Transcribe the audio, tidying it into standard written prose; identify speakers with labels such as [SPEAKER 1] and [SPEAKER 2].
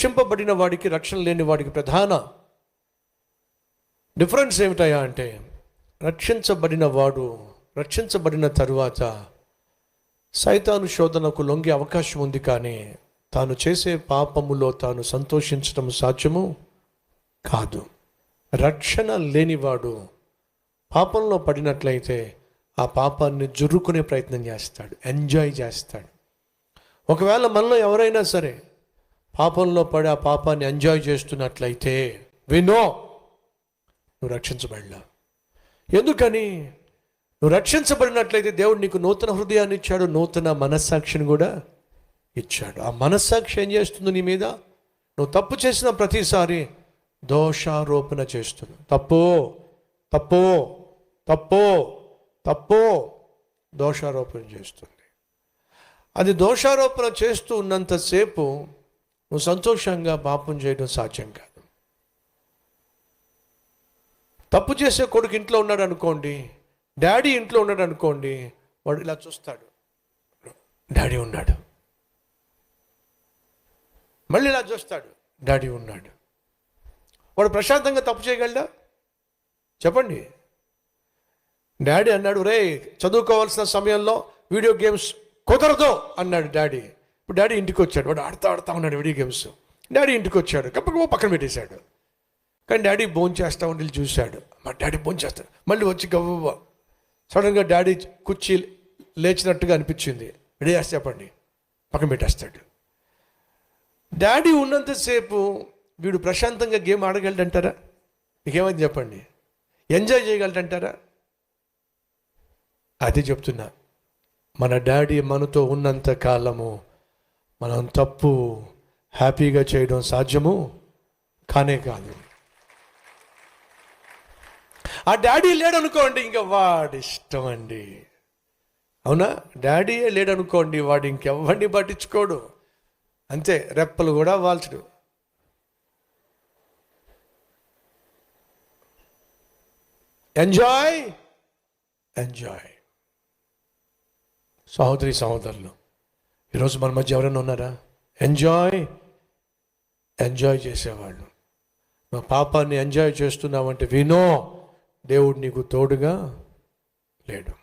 [SPEAKER 1] రక్షింపబడిన వాడికి రక్షణ లేని వాడికి ప్రధాన డిఫరెన్స్ ఏమిటయా అంటే, రక్షించబడిన తరువాత సైతాను శోధనకు లొంగే అవకాశం ఉంది, కానీ తాను చేసే పాపములో తాను సంతోషించడం సాధ్యము కాదు. రక్షణ లేనివాడు పాపంలో పడినట్లయితే ఆ పాపాన్ని జుర్రుకునే ప్రయత్నం చేస్తాడు, ఎంజాయ్ చేస్తాడు. ఒకవేళ మనలో ఎవరైనా సరే పాపంలో పడి ఆ పాపాన్ని ఎంజాయ్ చేస్తున్నట్లయితే వినో, నువ్వు రక్షించబడలా. ఎందుకని? నువ్వు రక్షించబడినట్లయితే దేవుడు నీకు నూతన హృదయాన్ని ఇచ్చాడు, నూతన మనస్సాక్షిని కూడా ఇచ్చాడు. ఆ మనస్సాక్షి ఏం చేస్తుంది నీ మీద? నువ్వు తప్పు చేసిన ప్రతిసారి దోషారోపణ చేస్తున్నావు. తప్పు తప్పు తప్పు తప్పు దోషారోపణ చేస్తుంది. అది దోషారోపణ చేస్తూ ఉన్నంతసేపు నువ్వు సంతోషంగా పాపం చేయడం సాధ్యం కాదు. తప్పు చేసే కొడుకు ఇంట్లో ఉన్నాడు అనుకోండి, డాడీ ఇంట్లో ఉన్నాడు అనుకోండి, వాడు ఇలా చూస్తాడు, డాడీ ఉన్నాడు. మళ్ళీ ఇలా చూస్తాడు, డాడీ ఉన్నాడు. వాడు ప్రశాంతంగా తప్పు చేయగలడా? చెప్పండి. డాడీ అన్నాడు, రే చదువుకోవాల్సిన సమయంలో వీడియో గేమ్స్ కుదరదు అన్నాడు డాడీ. ఇప్పుడు డాడీ ఇంటికి వచ్చాడు, వాడు ఆడుతా ఉన్నాడు వీడియో గేమ్స్. డాడీ ఇంటికి వచ్చాడు, గప్ప పక్కన పెట్టేశాడు. కానీ డాడీ భోంచేస్తా ఉండి చూశాడు, మా డాడీ భోంచేస్తాడు. మళ్ళీ వచ్చి గవ్వ సడన్గా డాడీ కుర్చీ లేచినట్టుగా అనిపించింది, రెడీ చేస్తే చెప్పండి, పక్కన పెట్టేస్తాడు. డాడీ ఉన్నంతసేపు వీడు ప్రశాంతంగా గేమ్ ఆడగలడంటారా? మీకేమైంది చెప్పండి? ఎంజాయ్ చేయగలడంటారా? అది చెప్తున్నా, మన డాడీ మనతో ఉన్నంత కాలము మనం తప్పు హ్యాపీగా చేయడం సాధ్యము కానే కాదు. ఆ డాడీ లేడనుకోండి, ఇంకా వాడి ఇష్టం అండి. అవునా? డాడీయే లేడనుకోండి, వాడు ఇంకెవ్వడిని పట్టించుకోడు. అంతే, రెప్పలు కూడా వాల్చడు. Enjoy enjoy. సహోదరి సహోదరులు, ఈరోజు మన మధ్య ఎవరైనా ఉన్నారా ఎంజాయ్ చేసేవాళ్ళు? మా పాపాన్ని ఎంజాయ్ చేస్తున్నావంటే వినో, దేవుడు నీకు తోడుగా లేడు.